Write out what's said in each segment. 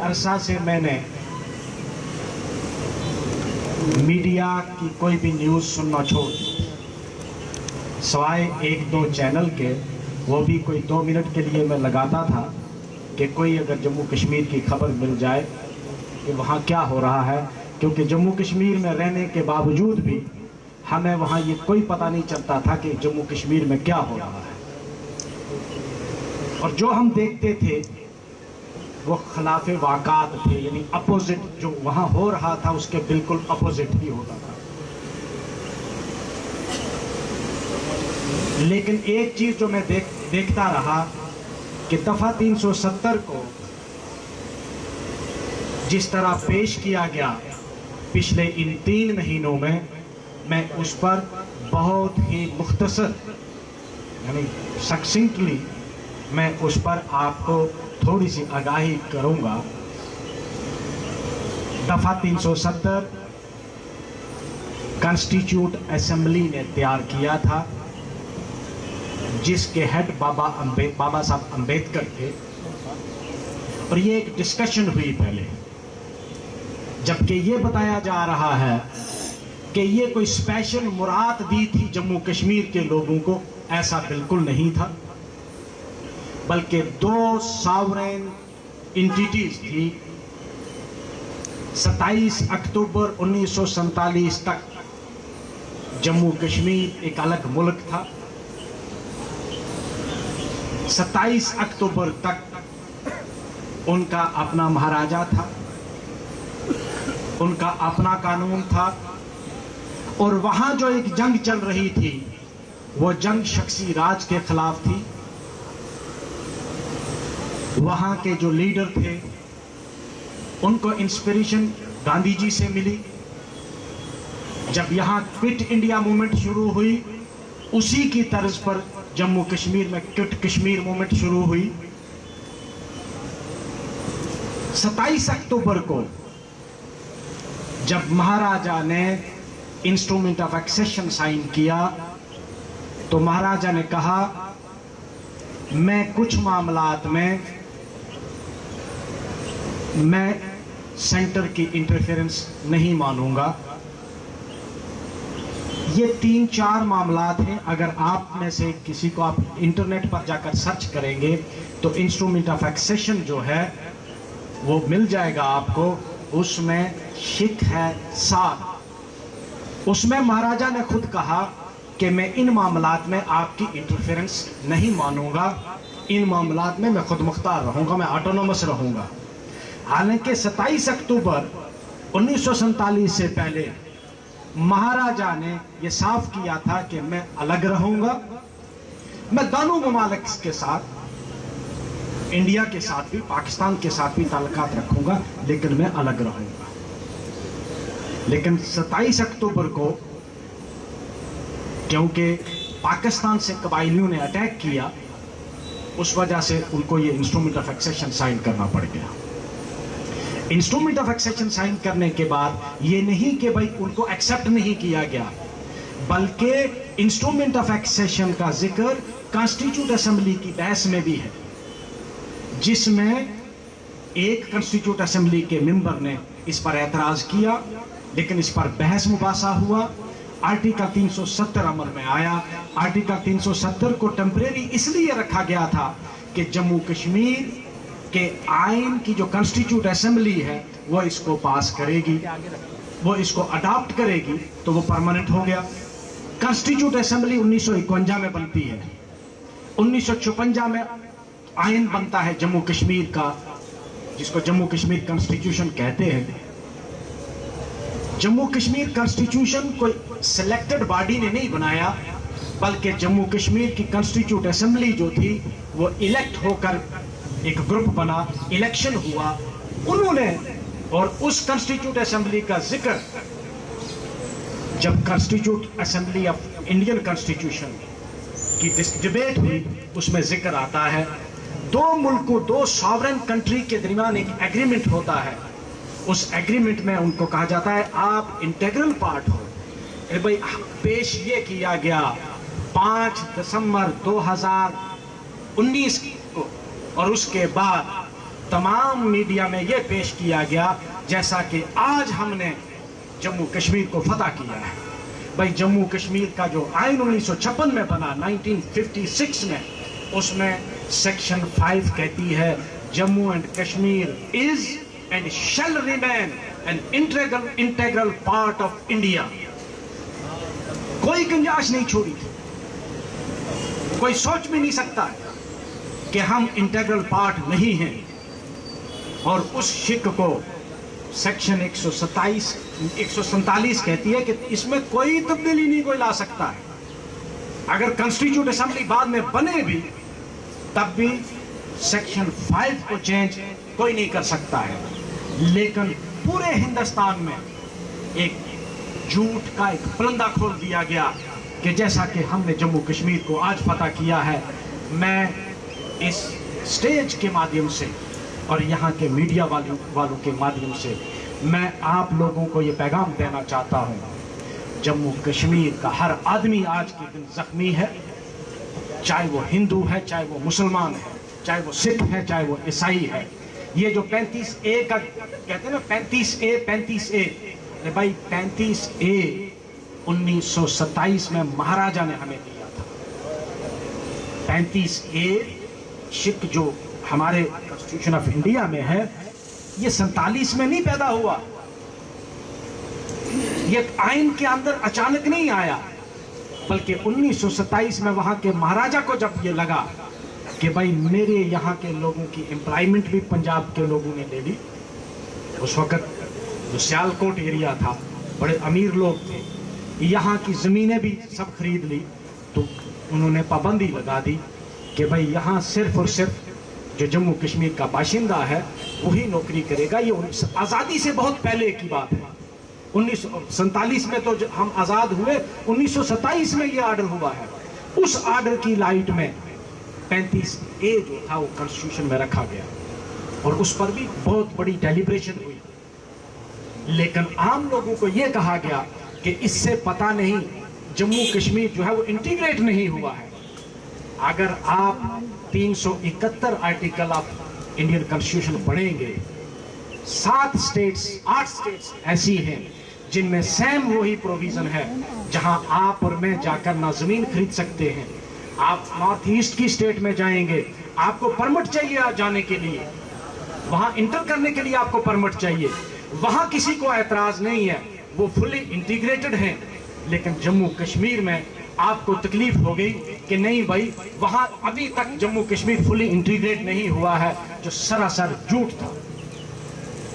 अरसा से मैंने मीडिया की कोई भी न्यूज़ सुनना छोड़ दी, सवाए एक दो चैनल के, वो भी कोई 2 मिनट के लिए मैं लगाता था कि कोई अगर जम्मू कश्मीर की खबर मिल जाए कि वहाँ क्या हो रहा है, क्योंकि जम्मू कश्मीर में रहने के बावजूद भी हमें वहाँ ये कोई पता नहीं चलता था कि जम्मू कश्मीर में क्या हो रहा है। और जो हम देखते थे वो खिलाफ वाक़ात थे, यानी अपोजिट, जो वहाँ हो रहा था उसके बिल्कुल अपोजिट ही होता था। लेकिन एक चीज़ जो मैं देखता रहा कि दफ़ा 370 को जिस तरह पेश किया गया पिछले इन 3 महीनों में, मैं उस पर बहुत ही मुख्तसर यानी सक्सिंक्टली मैं उस पर आपको थोड़ी सी आगाही करूंगा। दफ़ा 370 कॉन्स्टिट्यूट असेंबली ने तैयार किया था, जिसके हेड बाबा साहब अम्बेडकर थे, और ये एक डिस्कशन हुई पहले, जबकि ये बताया जा रहा है कि ये कोई स्पेशल मुराद दी थी जम्मू कश्मीर के लोगों को, ऐसा बिल्कुल नहीं था, बल्कि 2 सॉवरेन एंटिटीज थी। 27 अक्टूबर 1947 तक जम्मू कश्मीर एक अलग मुल्क था। 27 अक्टूबर तक उनका अपना महाराजा था, उनका अपना कानून था, और वहां जो एक जंग चल रही थी वो जंग शख्सी राज के खिलाफ थी। वहां के जो लीडर थे उनको इंस्पिरेशन गांधी जी से मिली। जब यहाँ क्विट इंडिया मूवमेंट शुरू हुई, उसी की तर्ज पर जम्मू कश्मीर में क्विट कश्मीर मूवमेंट शुरू हुई। 27 अक्टूबर को जब महाराजा ने इंस्ट्रूमेंट ऑफ एक्सेशन साइन किया, तो महाराजा ने कहा, मैं कुछ मामलात में मैं सेंटर की इंटरफेरेंस नहीं मानूंगा। ये 3-4 मामलात हैं, अगर आप में से किसी को आप इंटरनेट पर जाकर सर्च करेंगे तो इंस्ट्रूमेंट ऑफ एक्सेशन जो है वो मिल जाएगा आपको। उसमें शिक है 7। उसमें महाराजा ने खुद कहा कि मैं इन मामलात में आपकी इंटरफेरेंस नहीं मानूंगा, इन मामलात में मैं खुद मुख्तार रहूंगा, मैं ऑटोनोमस रहूंगा। हालांकि 27 अक्टूबर 1947 से पहले महाराजा ने यह साफ किया था कि मैं अलग रहूंगा, मैं दोनों ममालिक के साथ, इंडिया के साथ भी, पाकिस्तान के साथ भी ताल्लुकात रखूंगा, लेकिन मैं अलग रहूंगा। लेकिन 27 अक्टूबर को क्योंकि पाकिस्तान से कबाइलियों ने अटैक किया, उस वजह से उनको ये इंस्ट्रूमेंट ऑफ एक्सेशन साइन करना पड़ गया। इंस्ट्रूमेंट ऑफ एक्सेशन साइन करने के बाद ये नहीं कि भाई उनको एक्सेप्ट नहीं किया गया, बल्कि इंस्ट्रूमेंट ऑफ एक्सेशन का जिक्र कॉन्स्टिट्यूट असेंबली की बहस में भी है, जिसमें एक कॉन्स्टिट्यूट असेंबली के मेंबर ने इस पर एतराज किया, लेकिन इस पर बहस मुबासा हुआ। आर्टिकल 370 अमल में आया। आर्टिकल 370 को टेम्परेरी इसलिए रखा गया था कि जम्मू कश्मीर के आइन की जो कॉन्स्टिट्यूट असेंबली है वो इसको पास करेगी, वो इसको अडॉप्ट करेगी, तो वो परमानेंट हो गया। कॉन्स्टिट्यूट असेंबली 1951 में बनती है। 1956 में आइन बनता है जम्मू कश्मीर का, जिसको जम्मू कश्मीर कॉन्स्टिट्यूशन कहते हैं। जम्मू कश्मीर कॉन्स्टिट्यूशन कोई सिलेक्टेड बॉडी ने नहीं बनाया, बल्कि जम्मू कश्मीर की कॉन्स्टिट्यूट असेंबली जो थी वो इलेक्ट होकर एक ग्रुप बना, इलेक्शन हुआ उन्होंने, और उस कॉन्स्टिट्यूट असेंबली का जिक्र जब constitute assembly of Indian constitution की डिबेट हुई, उसमें जिक्र आता है 2 मुल्कों, 2 सॉवरेन कंट्री के दरमियान एक एग्रीमेंट होता है। उस एग्रीमेंट में उनको कहा जाता है आप इंटेग्रल पार्ट हो। भाई पेश ये किया गया 5 दिसंबर 2019 को, और उसके बाद तमाम मीडिया में ये पेश किया गया जैसा कि आज हमने जम्मू कश्मीर को फतह किया है। भाई जम्मू कश्मीर का जो आइन 1956 में बना 1956 में, उसमें सेक्शन 5 कहती है Jammu and Kashmir is and shall remain an integral part of India. कोई गुंजाइश नहीं छोड़ी थी, कोई सोच भी नहीं सकता कि हम इंटीग्रल पार्ट नहीं हैं। और उस शिक को सेक्शन 147 कहती है कि इसमें कोई तब्दीली नहीं कोई ला सकता है। अगर कॉन्स्टिट्यूट असेंबली बाद में बने भी तब भी सेक्शन 5 को चेंज कोई नहीं कर सकता है। लेकिन पूरे हिंदुस्तान में एक झूठ का एक परंदा खोल दिया गया कि जैसा कि हमने जम्मू कश्मीर को आज फतह किया है। मैं इस स्टेज के माध्यम से और यहाँ के मीडिया वालों के माध्यम से मैं आप लोगों को ये पैगाम देना चाहता हूँ, जम्मू कश्मीर का हर आदमी आज के दिन जख्मी है, चाहे वो हिंदू है, चाहे वो मुसलमान है, चाहे वो सिख है, चाहे वो ईसाई है। ये जो 35A का कहते हैं ना, 35A, अरे भाई 35A 1927 में महाराजा ने हमें दिया था। 35A शिक जो हमारे कॉन्स्टिट्यूशन ऑफ इंडिया में है, ये 47 में नहीं पैदा हुआ। ये आइन के अंदर अचानक नहीं आया, बल्कि 1927 में वहां के महाराजा को जब ये लगा कि भाई मेरे यहाँ के लोगों की एम्प्लॉयमेंट भी पंजाब के लोगों ने ले ली। उस वक्त जो सियालकोट एरिया था, बड़े अमीर लोग थे, यहाँ की ज़मीनें भी सब खरीद ली। तो उन्होंने पाबंदी लगा दी कि भाई यहाँ सिर्फ और सिर्फ जो जम्मू कश्मीर का बाशिंदा है वही नौकरी करेगा। ये आज़ादी से बहुत पहले की बात है। 1947 में तो हम आज़ाद हुए, 1927 में ये आर्डर हुआ है। उस आर्डर की लाइट में 35A जो था वो कॉन्स्टिट्यूशन में रखा गया और उस पर भी बहुत बड़ी डेलिब्रेशन हुई। लेकिन आम लोगों को ये कहा गया कि इससे पता नहीं जम्मू कश्मीर जो है वो इंटीग्रेट नहीं हुआ है। अगर आप 371 आर्टिकल ऑफ इंडियन कॉन्स्टिट्यूशन पढ़ेंगे, 8 स्टेट्स ऐसी हैं जिनमें सेम वही प्रोविजन है, जहां आप और मैं जाकर ना जमीन खरीद सकते हैं। आप नॉर्थ ईस्ट की स्टेट में जाएंगे, आपको परमिट चाहिए जाने के लिए, वहां इंटर करने के लिए आपको परमिट चाहिए। वहां किसी को एतराज नहीं है, वो फुली इंटीग्रेटेड हैं। लेकिन जम्मू कश्मीर में आपको तकलीफ हो गई कि नहीं भाई, वहां अभी तक जम्मू कश्मीर फुली इंटीग्रेट नहीं हुआ है, जो सरासर झूठ था।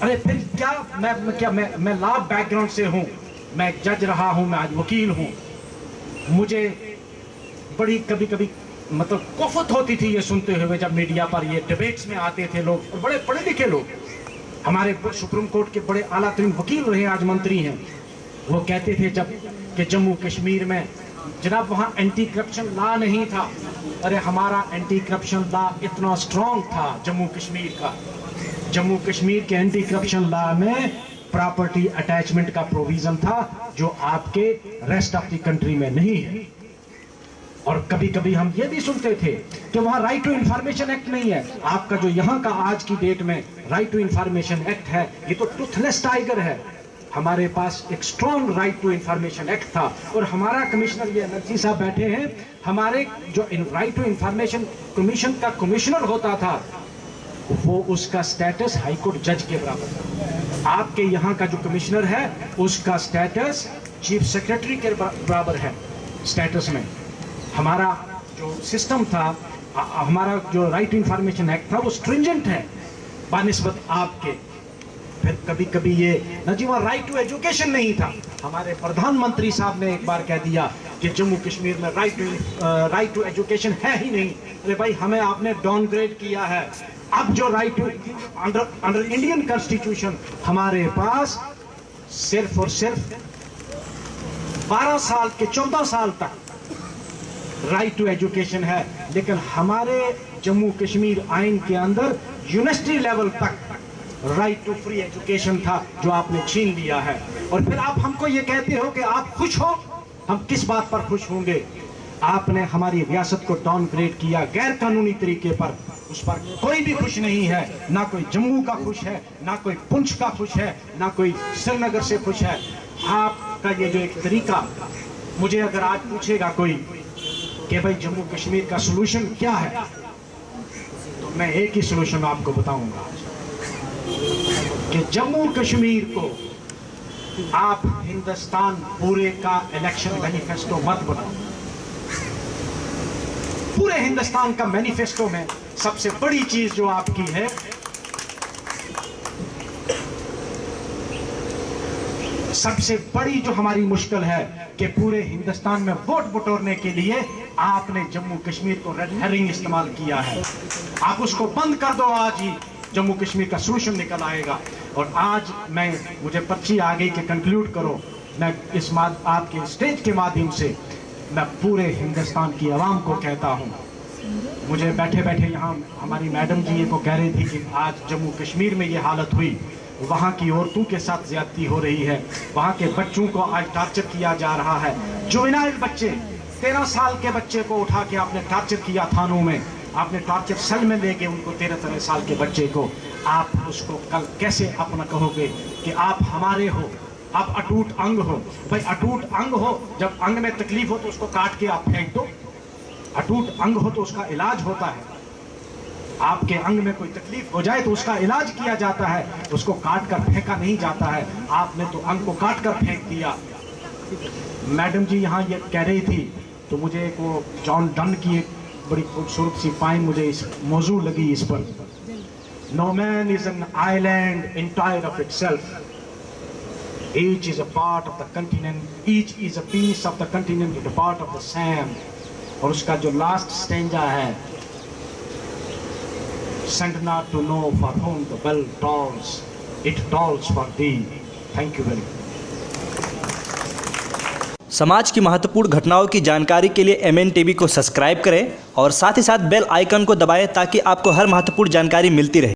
अरे फिर क्या मैं लॉ बैकग्राउंड से हूं, मैं जज रहा हूं, मैं आज वकील हूं। मुझे बड़ी कभी कभी मतलब कोफत होती थी ये सुनते हुए जब मीडिया पर ये डिबेट्स में आते थे लोग, और बड़े पढ़े लिखे लोग, हमारे सुप्रीम कोर्ट के बड़े आला तरीन वकील रहे, आज मंत्री हैं। वो कहते थे जब कि जम्मू कश्मीर में जनाब वहाँ एंटी करप्शन लॉ नहीं था। अरे हमारा एंटी करप्शन लॉ इतना स्ट्रॉन्ग था जम्मू कश्मीर का। जम्मू कश्मीर के एंटी करप्शन लॉ में प्रॉपर्टी अटैचमेंट का प्रोविजन था, जो आपके रेस्ट ऑफ द कंट्री में नहीं है। और कभी कभी हम ये भी सुनते थे कि वहाँ राइट टू इंफॉर्मेशन एक्ट नहीं है। आपका जो यहाँ का आज की डेट में राइट टू इंफॉर्मेशन एक्ट है, ये तो टूथलेस टाइगर है। हमारे पास एक strong right to information act था, और हमारा कमिश्नर, ये नरसी साहब बैठे हैं, हमारे जो राइट टू इंफॉर्मेशन कमीशन का कमिश्नर होता था, वो उसका स्टेटस हाई कोर्ट जज के बराबर था। आपके यहाँ का जो कमिश्नर है उसका स्टेटस चीफ सेक्रेटरी के बराबर है स्टेटस में। हमारा जो सिस्टम था, हमारा जो राइट टू इंफॉर्मेशन एक्ट था, वो स्ट्रिंजेंट है बानिस्बत आपके। फिर कभी कभी ये न जी वहाँ राइट टू एजुकेशन नहीं था। हमारे प्रधानमंत्री साहब ने एक बार कह दिया कि जम्मू कश्मीर में राइट टू एजुकेशन है ही नहीं। अरे भाई, हमें आपने डाउनग्रेड किया है। अब जो right to under Indian constitution हमारे पास सिर्फ और सिर्फ 12 साल के 14 साल तक राइट टू एजुकेशन है, लेकिन हमारे जम्मू कश्मीर आइन के अंदर यूनिवर्सिटी लेवल तक राइट टू फ्री एजुकेशन था, जो आपने छीन लिया है। और फिर आप हमको ये कहते हो कि आप खुश हो। हम किस बात पर खुश होंगे? आपने हमारी रियासत को डाउनग्रेड किया गैर कानूनी तरीके पर। उस पर कोई भी खुश नहीं है, ना कोई जम्मू का खुश है, ना कोई पुंछ का खुश है, ना कोई श्रीनगर से खुश है। आपका ये जो एक तरीका, मुझे अगर आज पूछेगा कोई कि भाई जम्मू कश्मीर का सॉल्यूशन क्या है, तो मैं एक ही सॉल्यूशन आपको बताऊंगा कि जम्मू कश्मीर को आप हिंदुस्तान पूरे का इलेक्शन मैनिफेस्टो मत बनाओ। पूरे हिंदुस्तान का मैनिफेस्टो में सबसे बड़ी चीज जो आपकी है, सबसे बड़ी जो हमारी मुश्किल है कि पूरे हिंदुस्तान में वोट बटोरने के लिए आपने जम्मू कश्मीर को रेड हेरिंग इस्तेमाल किया है। आप उसको बंद कर दो, आज ही जम्मू कश्मीर का सॉल्यूशन निकल आएगा। और आज मुझे पर्ची आ गई कि कंक्लूड करो, मैं इस आपके स्टेज के माध्यम से मैं पूरे हिंदुस्तान की आवाम को कहता हूँ, मुझे बैठे बैठे यहाँ हमारी मैडम जी ये को कह रही थी कि आज जम्मू कश्मीर में ये हालत हुई, वहाँ की औरतों के साथ ज्यादती हो रही है, वहाँ के बच्चों को आज टार्चर किया जा रहा है। जुवेनाइल बच्चे, 13 साल के बच्चे को उठा के आपने टार्चर किया थानों में, आपने टॉर्चर सेल में ले गए उनको, 13 साल के बच्चे को। आप उसको कल कैसे अपना कहोगे कि आप हमारे हो, आप अटूट अंग हो? भाई अटूट अंग हो, जब अंग में तकलीफ हो तो उसको काट के आप फेंक दो। अटूट अंग हो तो उसका इलाज होता है। आपके अंग में कोई तकलीफ हो जाए तो उसका इलाज किया जाता है, उसको काट कर फेंका नहीं जाता है। आपने तो अंग को काट कर फेंक दिया। मैडम जी यहाँ ये कह रही थी, तो मुझे एक वो जॉन डन की एक बड़ी खूबसूरत सी पाइन मुझे इस मौजू लगी इस पर। No man is an island entire of itself, each is a part of the continent, each is a piece of the continent and a part of the same। और उसका जो लास्ट स्टेंजा है, send not to know for whom the bell tolls, it tolls for thee। Thank you very much। समाज की महत्वपूर्ण घटनाओं की जानकारी के लिए MN TV को सब्सक्राइब करें और साथ ही साथ बेल आइकन को दबाएं ताकि आपको हर महत्वपूर्ण जानकारी मिलती रहे।